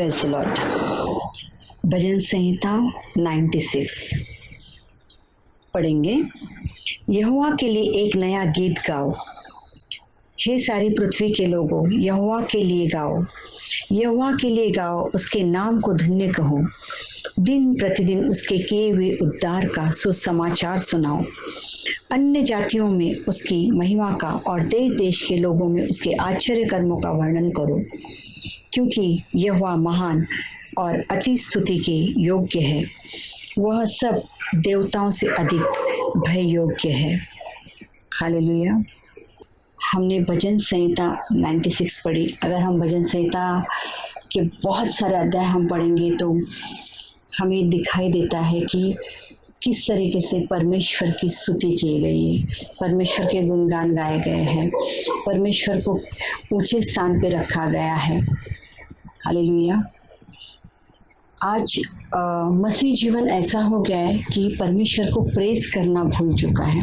Praise the lord. भजन संहिता 96 पढ़ेंगे। यहोवा के लिए एक नया गीत गाओ, हे सारी पृथ्वी के लोगों, यहोवा के लिए गाओ, यहोवा के लिए गाओ, उसके नाम को धन्य कहो। दिन प्रतिदिन उसके किए हुए उद्धार का सुसमाचार सुनाओ। अन्य जातियों में उसकी महिमा का और देश देश के लोगों में उसके आश्चर्य कर्मों का वर्णन करो, क्योंकि यहोवा महान और अति स्तुति के योग्य है। वह सब देवताओं से अधिक भय योग्य है। हालेलुया। हमने भजन संहिता 96 पढ़ी। अगर हम भजन संहिता के बहुत सारे अध्याय हम पढ़ेंगे तो हमें दिखाई देता है कि किस तरीके से परमेश्वर की स्तुति की गई है, परमेश्वर के गुणगान गाए गए हैं, परमेश्वर को ऊंचे स्थान पे रखा गया है। हालेलुया। आज मसीह जीवन ऐसा हो गया है कि परमेश्वर को प्रेज करना भूल चुका है।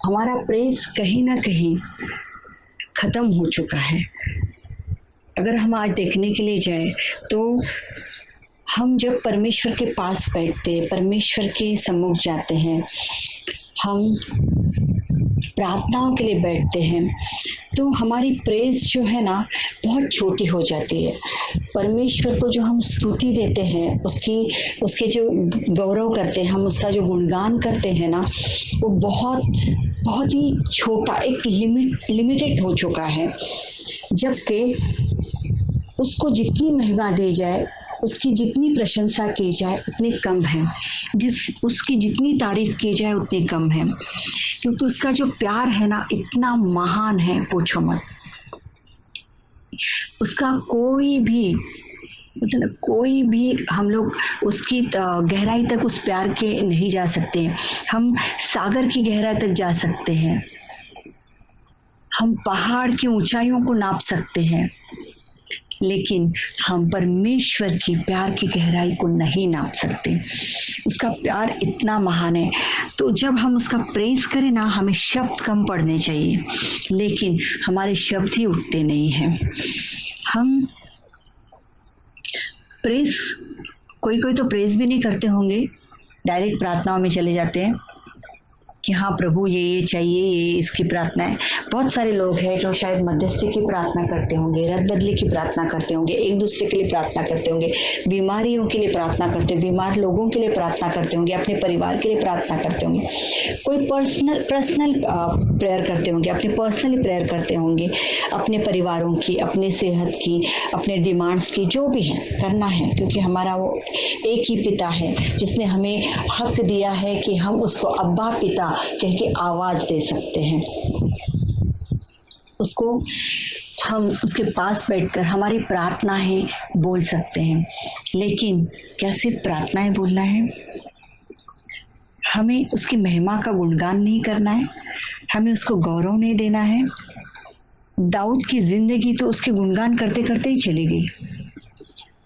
हमारा प्रेज कहीं ना कहीं खत्म हो चुका है। अगर हम आज देखने के लिए जाए तो हम जब परमेश्वर के पास बैठते हैं, परमेश्वर के सम्मुख जाते हैं, हम प्रार्थनाओं के लिए बैठते हैं, तो हमारी प्रेज जो है ना बहुत छोटी हो जाती है। परमेश्वर को जो हम स्तुति देते हैं, उसके जो गौरव करते हैं, हम उसका जो गुणगान करते हैं ना, वो बहुत ही छोटा, एक लिमिटेड हो चुका है। जबकि उसको जितनी महिमा दी जाए, उसकी जितनी प्रशंसा की जाए उतनी कम है, उसकी जितनी तारीफ की जाए उतनी कम है, क्योंकि उसका जो प्यार है ना इतना महान है, पूछो मत। उसका कोई भी हम लोग उसकी गहराई तक उस प्यार के नहीं जा सकते। हम सागर की गहराई तक जा सकते हैं, हम पहाड़ की ऊंचाइयों को नाप सकते हैं, लेकिन हम परमेश्वर की प्यार की गहराई को नहीं नाप सकते। उसका प्यार इतना महान है। तो जब हम उसका प्रेज करें ना, हमें शब्द कम पड़ने चाहिए, लेकिन हमारे शब्द ही उठते नहीं हैं। हम प्रेज, कोई तो प्रेज भी नहीं करते होंगे, डायरेक्ट प्रार्थनाओं में चले जाते हैं कि हाँ प्रभु ये चाहिए, ये इसकी प्रार्थना है। बहुत सारे लोग हैं जो शायद मध्यस्थी की प्रार्थना करते होंगे, रद बदली की प्रार्थना करते होंगे, एक दूसरे के लिए प्रार्थना करते होंगे, बीमारियों के लिए प्रार्थना करते होंगे, बीमार लोगों के लिए प्रार्थना करते होंगे, अपने परिवार के लिए प्रार्थना करते होंगे, कोई पर्सनल प्रेयर करते होंगे, अपने पर्सनली प्रेयर करते होंगे, अपने परिवारों की, अपने सेहत की, अपने डिमांड्स की, जो भी है करना है, क्योंकि हमारा वो एक ही पिता है जिसने हमें हक दिया है कि हम उसको अब्बा पिता कह के आवाज दे सकते हैं। उसको हम उसके पास बैठकर हमारी प्रार्थनाएं बोल सकते हैं। लेकिन क्या सिर्फ प्रार्थनाएं बोलना है? हमें उसकी महिमा का गुणगान नहीं करना है, हमें उसको गौरव नहीं देना है। दाऊद की जिंदगी तो उसके गुणगान करते करते ही चली गई।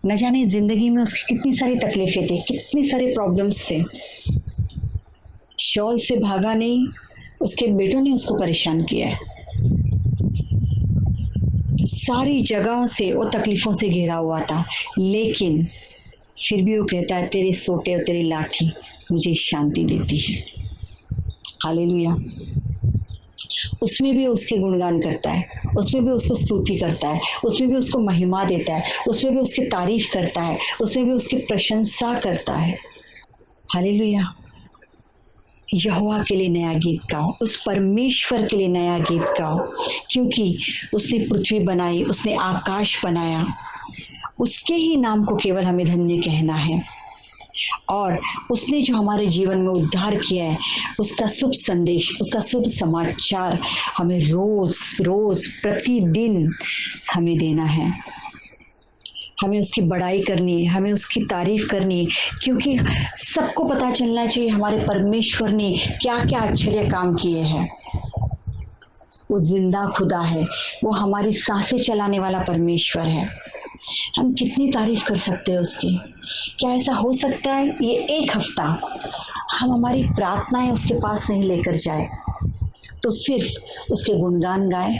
न जाने जिंदगी में उसकी कितनी सारी तकलीफें थी, कितने सारे प्रॉब्लम्स थे। शौल से भागा नहीं, उसके बेटों ने उसको परेशान किया है। सारी जगहों से वो तकलीफों से घिरा हुआ था, लेकिन फिर भी वो कहता है तेरे सोटे और तेरी लाठी मुझे शांति देती है। हालेलुया। उसमें भी उसके गुणगान करता है, उसमें भी उसको स्तुति करता है, उसमें भी उसको महिमा देता है, उसमें भी उसकी तारीफ करता है, उसमें भी उसकी प्रशंसा करता है। हालेलुया। यहोवा के लिए नया गीत गाओ, उस परमेश्वर के लिए नया गीत गाओ, क्योंकि उसने पृथ्वी बनाई, उसने आकाश बनाया, उसके ही नाम को केवल हमें धन्य कहना है। और उसने जो हमारे जीवन में उद्धार किया है, उसका शुभ संदेश, उसका शुभ समाचार हमें रोज रोज प्रतिदिन हमें देना है। हमें उसकी बड़ाई करनी है, हमें उसकी तारीफ करनी है, क्योंकि सबको पता चलना चाहिए हमारे परमेश्वर ने क्या क्या आश्चर्य काम किए हैं। वो जिंदा खुदा है, वो हमारी सांसें चलाने वाला परमेश्वर है। हम कितनी तारीफ कर सकते हैं उसकी। क्या ऐसा हो सकता है ये एक हफ्ता हम हमारी प्रार्थनाएं उसके पास नहीं लेकर जाए तो सिर्फ उसके गुणगान गाए?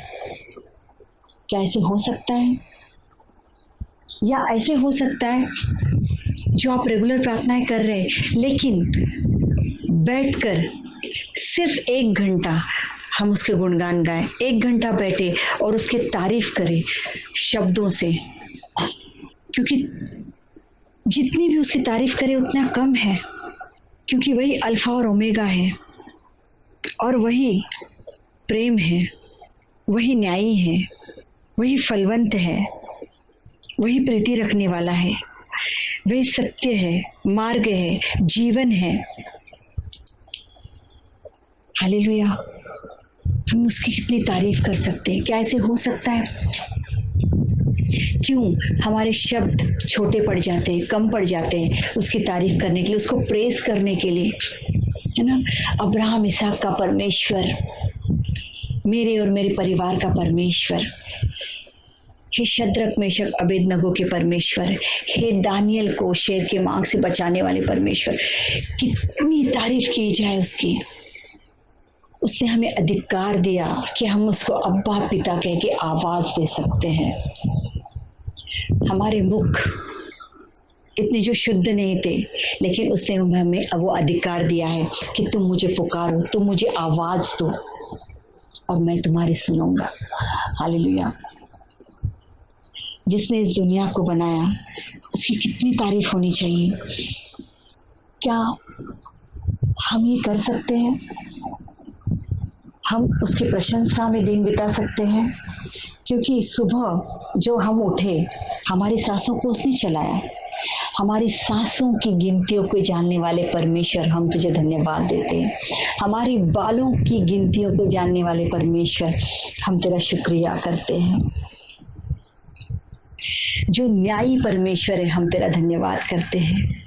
क्या ऐसे हो सकता है? या ऐसे हो सकता है जो आप रेगुलर प्रार्थनाएं कर रहे हैं, लेकिन बैठकर सिर्फ 1 घंटा हम उसके गुणगान गाएं, 1 घंटा बैठे और उसकी तारीफ करें शब्दों से, क्योंकि जितनी भी उसकी तारीफ करें उतना कम है, क्योंकि वही अल्फा और ओमेगा है, और वही प्रेम है, वही न्यायी है, वही फलवंत है, वही प्रीति रखने वाला है, वही सत्य है, मार्ग है, जीवन है। हालेलुया। हम उसकी कितनी तारीफ कर सकते हैं। क्या ऐसे हो सकता है? क्यों हमारे शब्द छोटे पड़ जाते हैं, कम पड़ जाते हैं उसकी तारीफ करने के लिए, उसको प्रेज करने के लिए, है ना। अब्राहम इसहाक का परमेश्वर, मेरे और मेरे परिवार का परमेश्वर, हे शद्रक मेशक अबेदनगो के परमेश्वर, हे दानियल को शेर के मांग से बचाने वाले परमेश्वर, कितनी तारीफ की जाए उसकी। उसने हमें अधिकार दिया कि हम उसको अब्बा पिता कह के आवाज दे सकते हैं। हमारे मुख इतने जो शुद्ध नहीं थे, लेकिन उसने हमें वो अधिकार दिया है कि तुम मुझे पुकारो, तुम मुझे आवाज दो और मैं तुम्हारी सुनूंगा। हालेलुया। जिसने इस दुनिया को बनाया उसकी कितनी तारीफ होनी चाहिए। क्या हम ये कर सकते हैं? हम उसकी प्रशंसा में दिन बिता सकते हैं, क्योंकि सुबह जो हम उठे, हमारी सांसों को उसने चलाया। हमारी सांसों की गिनतियों को जानने वाले परमेश्वर, हम तुझे धन्यवाद देते हैं। हमारी बालों की गिनतियों को जानने वाले परमेश्वर, हम तेरा शुक्रिया करते हैं। जो न्यायी परमेश्वर है, हम तेरा धन्यवाद करते हैं।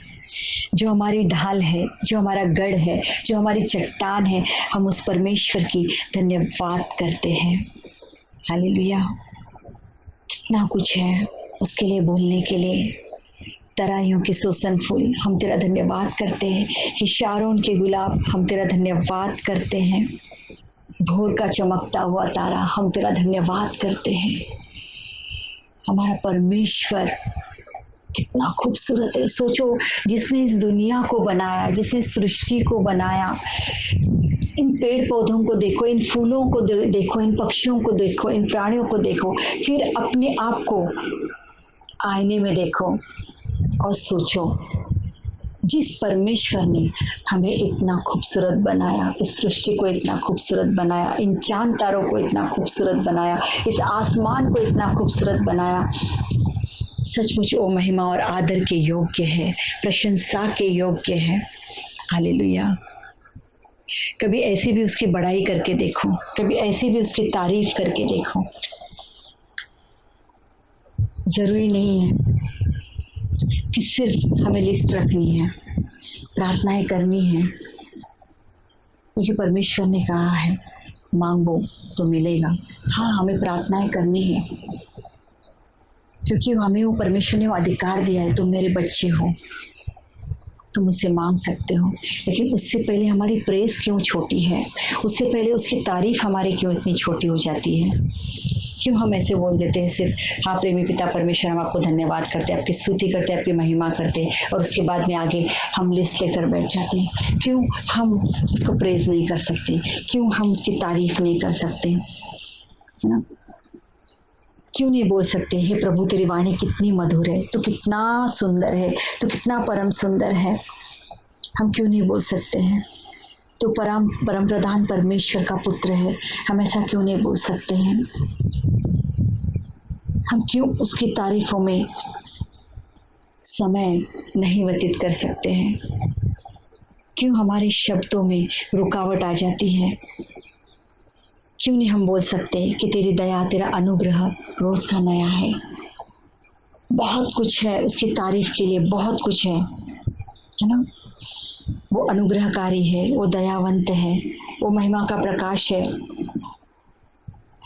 जो हमारी ढाल है, जो हमारा गढ़ है, जो हमारी चट्टान है, हम उस परमेश्वर की धन्यवाद करते हैं। हालेलुया। कितना कुछ है उसके लिए बोलने के लिए। तराइयों के सोसन फूल, हम तेरा धन्यवाद करते हैं। कि शारोन के गुलाब, हम तेरा धन्यवाद करते हैं। भोर का चमकता हुआ तारा, हम तेरा धन्यवाद करते हैं। हमारा परमेश्वर कितना खूबसूरत है। सोचो, जिसने इस दुनिया को बनाया, जिसने सृष्टि को बनाया, इन पेड़ पौधों को देखो, इन फूलों को देखो, इन पक्षियों को देखो, इन प्राणियों को देखो, फिर अपने आप को आईने में देखो और सोचो, जिस परमेश्वर ने हमें इतना खूबसूरत बनाया, इस सृष्टि को इतना खूबसूरत बनाया, इन चांद तारों को इतना खूबसूरत बनाया, इस आसमान को इतना खूबसूरत बनाया, सचमुच वो महिमा और आदर के योग्य है, प्रशंसा के योग्य है। हालेलुया। कभी ऐसे भी उसकी बड़ाई करके देखो, कभी ऐसे भी उसकी तारीफ करके देखो। जरूरी नहीं है कि सिर्फ हमें लिस्ट रखनी है, प्रार्थनाएं करनी है, क्योंकि परमेश्वर ने कहा है मांगो तो मिलेगा। हाँ, हमें प्रार्थनाएं करनी है, क्योंकि हमें वो परमेश्वर ने वो अधिकार दिया है, तुम मेरे बच्चे हो, तुम उससे मांग सकते हो। लेकिन उससे पहले हमारी प्रेस क्यों छोटी है? उससे पहले उसकी तारीफ हमारी क्यों इतनी छोटी हो जाती है? क्यों हम ऐसे बोल देते हैं सिर्फ, हाँ प्रेमी पिता परमेश्वर, हम आपको धन्यवाद करते हैं, आपकी स्तुति करते हैं, आपकी महिमा करते हैं, और उसके बाद में आगे हम लिस्ट लेकर बैठ जाते हैं। क्यों हम उसको प्रेज नहीं कर सकते? क्यों हम उसकी तारीफ नहीं कर सकते? है ना? क्यों नहीं बोल सकते, हे प्रभु तेरी वाणी कितनी मधुर है, तो कितना सुंदर है, तो कितना परम सुंदर है। हम क्यों नहीं बोल सकते हैं? तो परम प्रधान परमेश्वर का पुत्र है, हम ऐसा क्यों नहीं बोल सकते हैं? हम क्यों उसकी तारीफों में समय नहीं व्यतीत कर सकते हैं? क्यों हमारे शब्दों में रुकावट आ जाती है? क्यों नहीं हम बोल सकते कि तेरी दया, तेरा अनुग्रह रोज का नया है? बहुत कुछ है उसकी तारीफ के लिए, बहुत कुछ है ना। वो अनुग्रहकारी है, वो दयावंत है, वो महिमा का प्रकाश है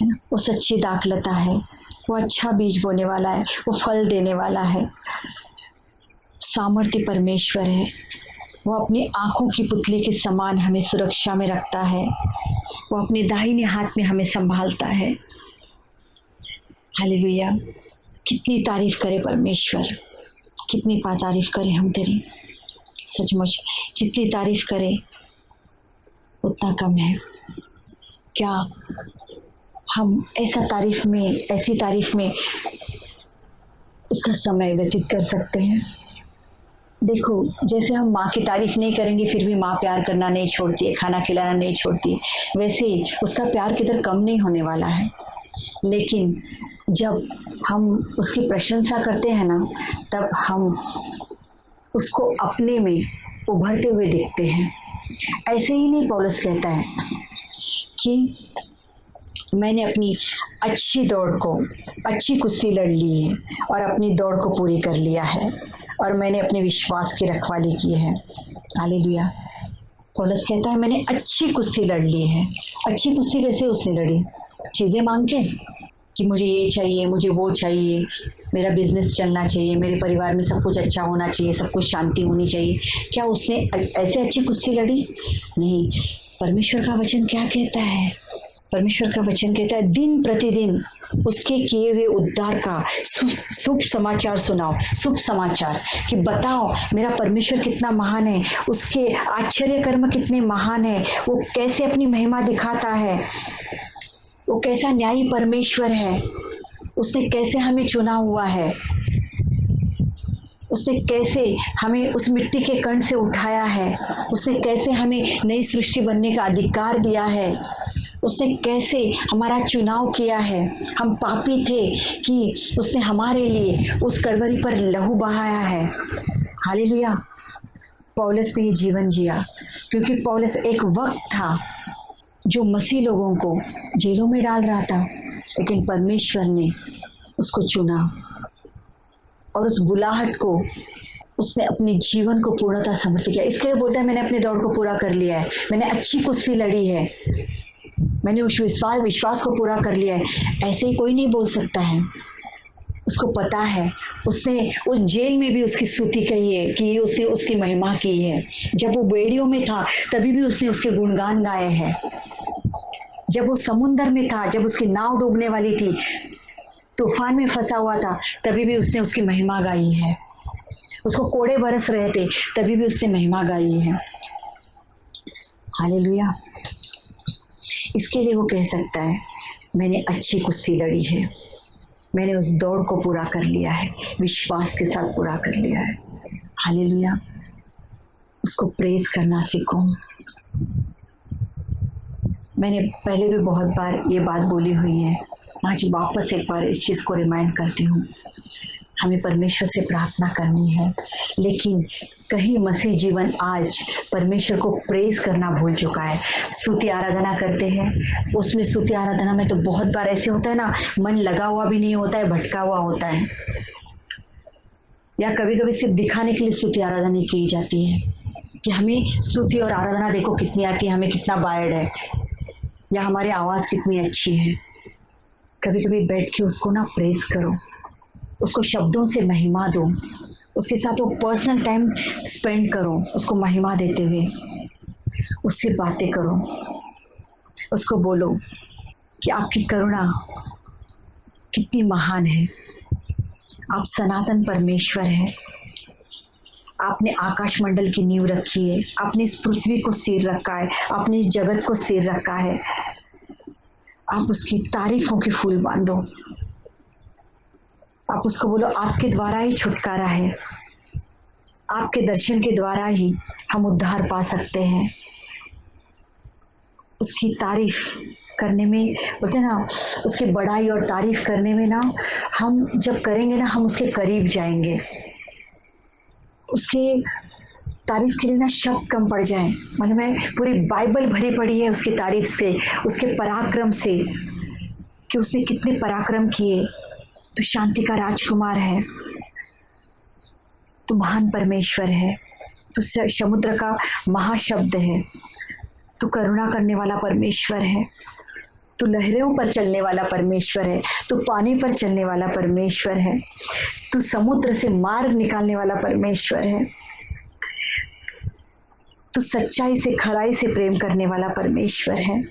ना। वो सच्ची दाखलता है, वो अच्छा बीज बोने वाला है, वो फल देने वाला है, सामर्थ्य परमेश्वर है। वो अपनी आंखों की पुतली के समान हमें सुरक्षा में रखता है, वो अपने दाहिने हाथ में हमें संभालता है। हालेलुया। कितनी तारीफ करे परमेश्वर, कितनी तारीफ करे हम तेरी। सचमुच जितनी तारीफ करे उतना कम है। क्या हम ऐसी तारीफ में उसका समय व्यतीत कर सकते हैं? देखो, जैसे हम माँ की तारीफ नहीं करेंगे फिर भी माँ प्यार करना नहीं छोड़ती है, खाना खिलाना नहीं छोड़ती है, वैसे ही उसका प्यार किधर कम नहीं होने वाला है। लेकिन जब हम उसकी प्रशंसा करते हैं ना, तब हम उसको अपने में उभरते हुए दिखते हैं। ऐसे ही नहीं पौलुस कहता है कि मैंने अपनी अच्छी कुश्ती लड़ ली है और अपनी दौड़ को पूरी कर लिया है और मैंने अपने विश्वास की रखवाली की है। हालेलुया। पौलुस कहता है मैंने अच्छी कुश्ती लड़ ली है। अच्छी कुश्ती कैसे उसने लड़ी? चीज़ें मांग के कि मुझे ये चाहिए, मुझे वो चाहिए, मेरा बिजनेस चलना चाहिए, मेरे परिवार में सब कुछ अच्छा होना चाहिए, सब कुछ शांति होनी चाहिए। क्या उसने ऐसे अच्छी कुश्ती लड़ी? नहीं। परमेश्वर का वचन क्या कहता है? परमेश्वर का वचन कहता है दिन प्रतिदिन उसके किए हुए उद्धार का शुभ समाचार सुनाओ। शुभ समाचार कि बताओ मेरा परमेश्वर कितना महान है, उसके आश्चर्य कर्म कितने महान है, वो कैसे अपनी महिमा दिखाता है, वो कैसा न्यायी परमेश्वर है, उसने कैसे हमें चुना हुआ है, उसने कैसे हमें उस मिट्टी के कण से उठाया है, उसने कैसे हमें नई सृष्टि बनने का अधिकार दिया है, उसने कैसे हमारा चुनाव किया है। हम पापी थे कि उसने हमारे लिए उस कलवरी पर लहू बहाया है। हालेलुया। पौलुस ने ये जीवन जिया क्योंकि पौलुस एक वक्त था जो मसीह लोगों को जेलों में डाल रहा था, लेकिन परमेश्वर ने उसको चुना और उस बुलाहट को उसने अपने जीवन को पूर्णतः समर्पित किया। इसके लिए बोलता है मैंने अपनी दौड़ को पूरा कर लिया है, मैंने अच्छी कुश्ती लड़ी है, मैंने उस विश्वास को पूरा कर लिया है। ऐसे ही कोई नहीं बोल सकता है। उसको पता है, उसने उस जेल में भी उसकी स्तुति कही है कि उसने उसकी महिमा की है। जब वो बेड़ियों में था तभी भी उसने उसके गुणगान गाए हैं। जब वो समुंदर में था, जब उसकी नाव डूबने वाली थी, तूफान में फंसा हुआ था, तभी भी उसने उसकी महिमा गाई है। उसको कोड़े बरस रहे थे तभी भी उसने महिमा गाई है। हालेलुया। इसके लिए वो कह सकता है मैंने अच्छी कुश्ती लड़ी है, मैंने उस दौड़ को पूरा कर लिया है, विश्वास के साथ पूरा कर लिया है। हालेलुया। उसको प्रेज करना सीखो। मैंने पहले भी बहुत बार ये बात बोली हुई है, आज वापस एक बार इस चीज़ को रिमाइंड करती हूँ। हमें परमेश्वर से प्रार्थना करनी है, लेकिन कहीं मसीह जीवन आज परमेश्वर को प्रेज करना भूल चुका है। स्तुति आराधना करते हैं, उसमें स्तुति आराधना में तो बहुत बार ऐसे होता है ना, मन लगा हुआ भी नहीं होता है, भटका हुआ होता है, या कभी कभी सिर्फ दिखाने के लिए स्तुति आराधना की जाती है कि हमें स्तुति और आराधना देखो कितनी आती है, हमें कितना बायड है, या हमारी आवाज़ कितनी अच्छी है। कभी कभी बैठ के उसको ना प्रेज करो, उसको शब्दों से महिमा दो, उसके साथ वो पर्सनल टाइम स्पेंड करो, उसको महिमा देते हुए उससे बातें करो, उसको बोलो कि आपकी करुणा कितनी महान है, आप सनातन परमेश्वर हैं, आपने आकाश मंडल की नींव रखी है, आपने इस पृथ्वी को स्थिर रखा है, आपने इस जगत को स्थिर रखा है। आप उसकी तारीफों के फूल बांधो, आप उसको बोलो आपके द्वारा ही छुटकारा है, आपके दर्शन के द्वारा ही हम उद्धार पा सकते हैं। उसकी तारीफ करने में बोलते ना, उसकी बड़ाई और तारीफ करने में ना, हम जब करेंगे ना हम उसके करीब जाएंगे। उसके तारीफ के लिए ना शब्द कम पड़ जाए। मतलब मैं पूरी बाइबल भरी पड़ी है उसकी तारीफ से, उसके पराक्रम से, कि उसने कितने पराक्रम किए। तो शांति का राजकुमार है, तो महान परमेश्वर है, तो समुद्र का महाशब्द है, तो करुणा करने वाला परमेश्वर है, तो लहरों पर चलने वाला परमेश्वर है, तो पानी पर चलने वाला परमेश्वर है, तो समुद्र से मार्ग निकालने वाला परमेश्वर है, तो सच्चाई से खराई से प्रेम करने वाला परमेश्वर है,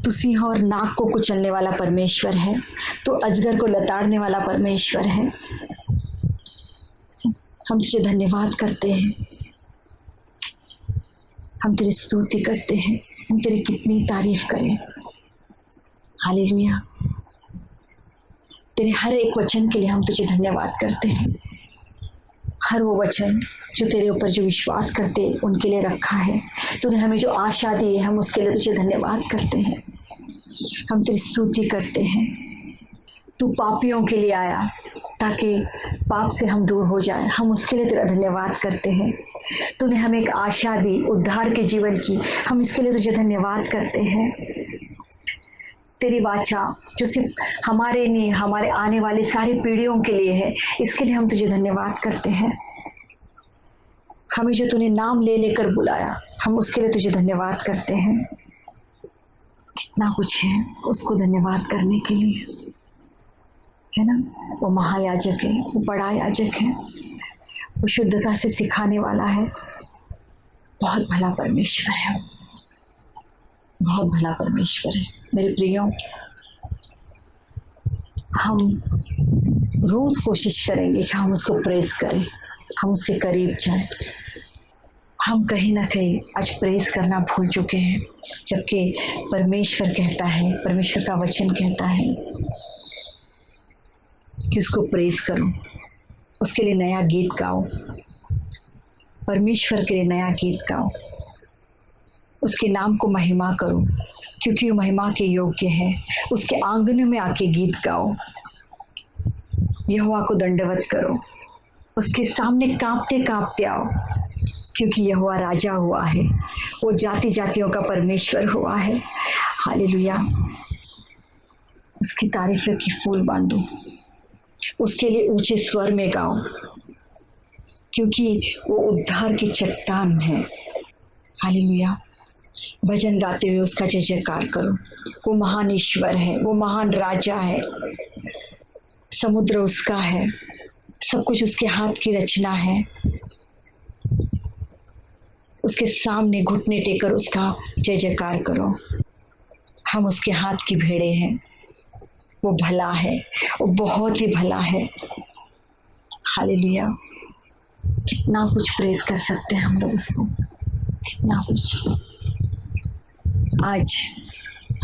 तू सिंह और नाग को कुचलने वाला परमेश्वर है, तू अजगर को लताड़ने वाला परमेश्वर है। हम तुझे धन्यवाद करते हैं, हम तेरी स्तुति करते हैं, हम तेरी कितनी तारीफ करें। हालेलुया। तेरे हर एक वचन के लिए हम तुझे धन्यवाद करते हैं। हर वो वचन जो तेरे ऊपर जो विश्वास करते उनके लिए रखा है, तूने हमें जो आशा दी है, हम उसके लिए तुझे धन्यवाद करते हैं। हम तेरी स्तुति करते हैं। तू पापियों के लिए आया ताकि पाप से हम दूर हो जाएं, हम उसके लिए तेरा धन्यवाद करते हैं। तूने हमें एक आशा दी उद्धार के जीवन की, हम इसके लिए तुझे धन्यवाद करते हैं। तेरी वाचा जो सिर्फ हमारे नहीं, हमारे आने वाले सारी पीढ़ियों के लिए है, इसके लिए हम तुझे धन्यवाद करते हैं। हमें जो तूने नाम ले लेकर बुलाया, हम उसके लिए तुझे धन्यवाद करते हैं। कितना कुछ है उसको धन्यवाद करने के लिए, है ना। वो महायाजक है, वो बड़ा याजक है, वो शुद्धता से सिखाने वाला है। बहुत भला परमेश्वर है, बहुत भला परमेश्वर है। मेरे प्रियो, हम रोज कोशिश करेंगे कि हम उसको प्रेज करें, हम उसके करीब जाएं। हम कहीं ना कहीं आज प्रेज करना भूल चुके हैं, जबकि परमेश्वर कहता है, परमेश्वर का वचन कहता है कि उसको प्रेज करो, उसके लिए नया गीत गाओ, परमेश्वर के लिए नया गीत गाओ, उसके नाम को महिमा करो क्योंकि वो महिमा के योग्य है। उसके आंगन में आके गीत गाओ, यहोवा को दंडवत करो, उसके सामने कांपते कांपते आओ क्योंकि यहोवा राजा हुआ है, वो जाति जातियों का परमेश्वर हुआ है। हालेलुया। उसकी तारीफ की फूल बांधो, उसके लिए ऊंचे स्वर में गाओ क्योंकि वो उद्धार की चट्टान है। हालेलुया। भजन गाते हुए उसका जय जयकार करो। वो महान ईश्वर है, वो महान राजा है, समुद्र उसका है, सब कुछ उसके हाथ की रचना है। उसके सामने घुटने टेकर उसका जय जयकार करो। हम उसके हाथ की भेड़े हैं, वो भला है, वो बहुत ही भला है। हालेलुया। कितना कुछ प्रेज कर सकते हैं हम लोग उसको, कितना कुछ। आज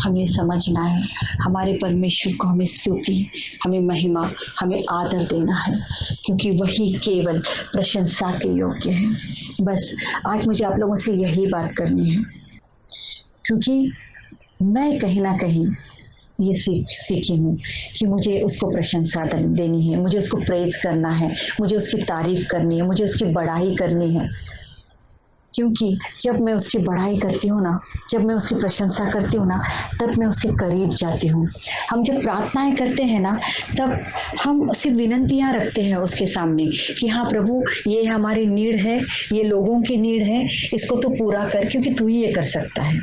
हमें समझना है, हमारे परमेश्वर को हमें स्तुति, हमें महिमा, हमें आदर देना है क्योंकि वही केवल प्रशंसा के योग्य है। बस आज मुझे आप लोगों से यही बात करनी है क्योंकि मैं कहीं ना कहीं ये सीखी हूँ कि मुझे उसको प्रशंसा देनी है, मुझे उसको प्रेज करना है, मुझे उसकी तारीफ करनी है, मुझे उसकी बड़ाई करनी है। क्योंकि जब मैं उसकी बड़ाई करती हूँ ना, जब मैं उसकी प्रशंसा करती हूँ ना, तब मैं उसके करीब जाती हूँ। हम जब प्रार्थनाएं करते हैं ना, तब हम सिर्फ विनंतियां रखते हैं उसके सामने कि हाँ प्रभु, ये हमारी नीड है, ये लोगों की नीड है, इसको तो पूरा कर क्योंकि तू ही ये कर सकता है।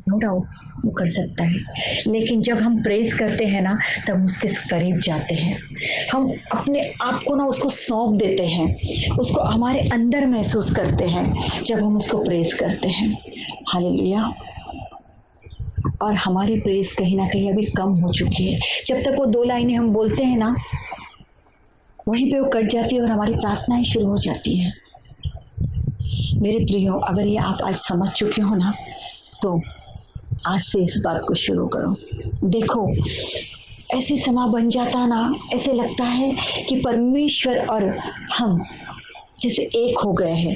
नो डाउट वो कर सकता है। लेकिन जब हम प्रेज करते हैं ना, तब उसके करीब जाते हैं, हम अपने आप को ना उसको सौंप देते हैं, उसको हमारे अंदर महसूस करते हैं जब हम उसको प्रेज करते हैं। हालेलुया। और हमारी प्रेज कहीं ना कहीं अभी कम हो चुकी है। जब तक वो 2 लाइनें हम बोलते हैं ना, वहीं पे वो कट जाती है और हमारी प्रार्थनाएं शुरू हो जाती है। मेरे प्रियो, अगर ये आप आज समझ चुके हो ना, तो आज से इस बात को शुरू करो। देखो, ऐसे समा बन जाता ना, ऐसे लगता है कि परमेश्वर और हम जैसे एक हो गए हैं।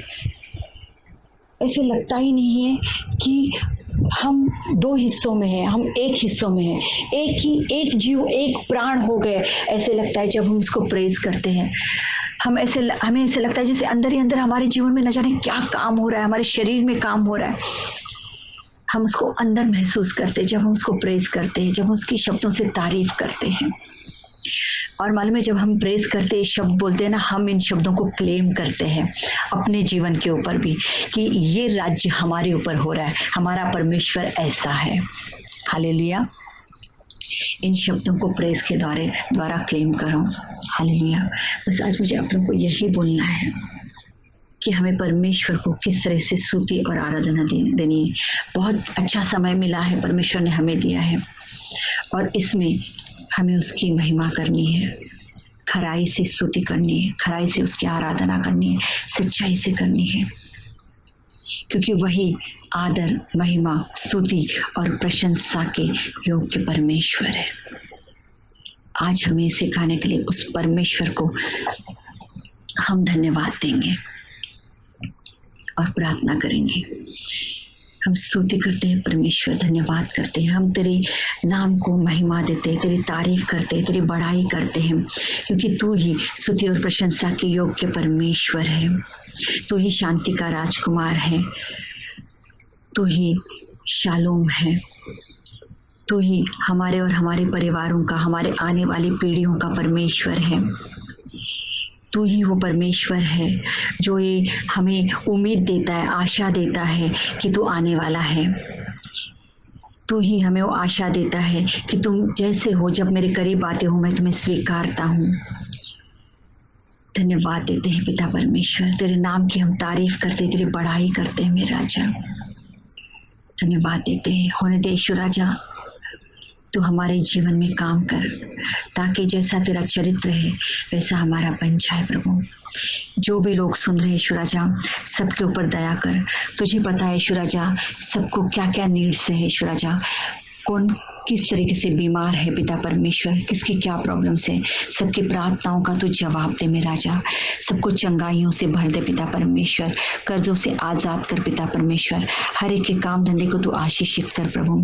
ऐसे लगता ही नहीं है कि हम 2 हिस्सों में हैं, हम एक हिस्सों में हैं, एक जीव, एक प्राण हो गए। ऐसे लगता है जब हम उसको प्रेज करते हैं। हमें ऐसे लगता है जैसे अंदर ही अंदर हमारे जीवन में न जाने क्या काम हो रहा है, हमारे शरीर में काम हो रहा है। हम उसको अंदर महसूस करते हैं जब हम उसको प्रेज करते हैं, जब हम उसकी शब्दों से तारीफ करते हैं। और मालूम है, जब हम प्रेज करते हैं, शब्द बोलते हैं ना, हम इन शब्दों को क्लेम करते हैं अपने जीवन के ऊपर भी कि ये राज्य हमारे ऊपर हो रहा है, हमारा परमेश्वर ऐसा है। हालेलुया। इन शब्दों को प्रेज के द्वारा क्लेम करो। हालेलुया। बस आज मुझे आप लोगों को यही बोलना है कि हमें परमेश्वर को किस तरह से स्तुति और आराधना देनी है। बहुत अच्छा समय मिला है, परमेश्वर ने हमें दिया है, और इसमें हमें उसकी महिमा करनी है, खराई से स्तुति करनी है, खराई से उसकी आराधना करनी है, सच्चाई से करनी है, क्योंकि वही आदर, महिमा, स्तुति और प्रशंसा के योग्य परमेश्वर है। आज हमें सिखाने के लिए उस परमेश्वर को हम धन्यवाद देंगे और प्रार्थना करेंगे। हम स्तुति करते हैं परमेश्वर, धन्यवाद करते हैं, हम तेरे नाम को महिमा देते हैं, तेरी तारीफ करते हैं, तेरी बड़ाई करते हैं, क्योंकि तू ही स्तुति और प्रशंसा के योग्य परमेश्वर है। तू ही शांति का राजकुमार है, तू ही शालोम है, तू ही हमारे और हमारे परिवारों का, हमारे आने वाली पीढ़ियों का परमेश्वर है। तू ही वो परमेश्वर है जो ये हमें उम्मीद देता है, आशा देता है कि तू आने वाला है। तू ही हमें वो आशा देता है कि तुम जैसे हो, जब मेरे करीब आते हो मैं तुम्हें स्वीकारता हूँ। धन्यवाद देते हैं पिता परमेश्वर, तेरे नाम की हम तारीफ करते हैं, तेरी बड़ाई करते हैं मेरे राजा। धन्यवाद देते हैं। होने दे यीशु राजा, तू हमारे जीवन में काम कर, ताकि जैसा तेरा चरित्र है वैसा हमारा बन जाए प्रभु। जो भी लोग सुन रहे हैं यीशु राजा, सबके ऊपर दया कर। तुझे पता है यीशु राजा सबको क्या क्या नीड्स है यीशु राजा, कौन किस तरीके से बीमार है पिता परमेश्वर, किसकी क्या प्रॉब्लम्स है, सबकी प्रार्थनाओं का तू जवाब दे मेरे राजा। सबको चंगाइयों से भर दे पिता परमेश्वर, कर्जों से आज़ाद कर पिता परमेश्वर, हर एक के काम धंधे को तू आशीषित कर प्रभु।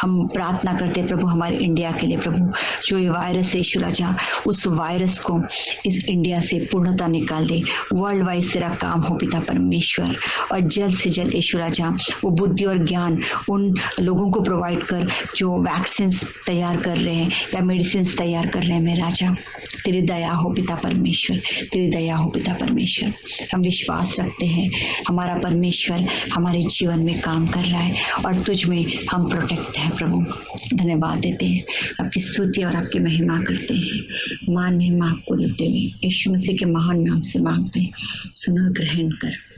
हम प्रार्थना करते प्रभु हमारे इंडिया के लिए प्रभु, जो ये वायरस है यीशु राजा, उस वायरस को इस इंडिया से पूर्णतः निकाल दे। वर्ल्ड वाइज तेरा काम हो पिता परमेश्वर, और जल्द से जल्द यीशु राजा वो बुद्धि और ज्ञान उन लोगों को प्रोवाइड कर जो वैक्सीन्स तैयार कर रहे हैं या मेडिसिन तैयार कर रहे हैं मेरे राजा। तेरी दया हो पिता परमेश्वर, तेरी दया हो पिता परमेश्वर। हम विश्वास रखते हैं हमारा परमेश्वर हमारे जीवन में काम कर रहा है और तुझ में हम प्रोटेक्ट हैं प्रभु। धन्यवाद देते हैं, आपकी स्तुति और आपकी महिमा करते हैं। मान महिमा आपको देते हुए यीशु मसीह के महान नाम से मांगते हैं, सुनो ग्रहण कर।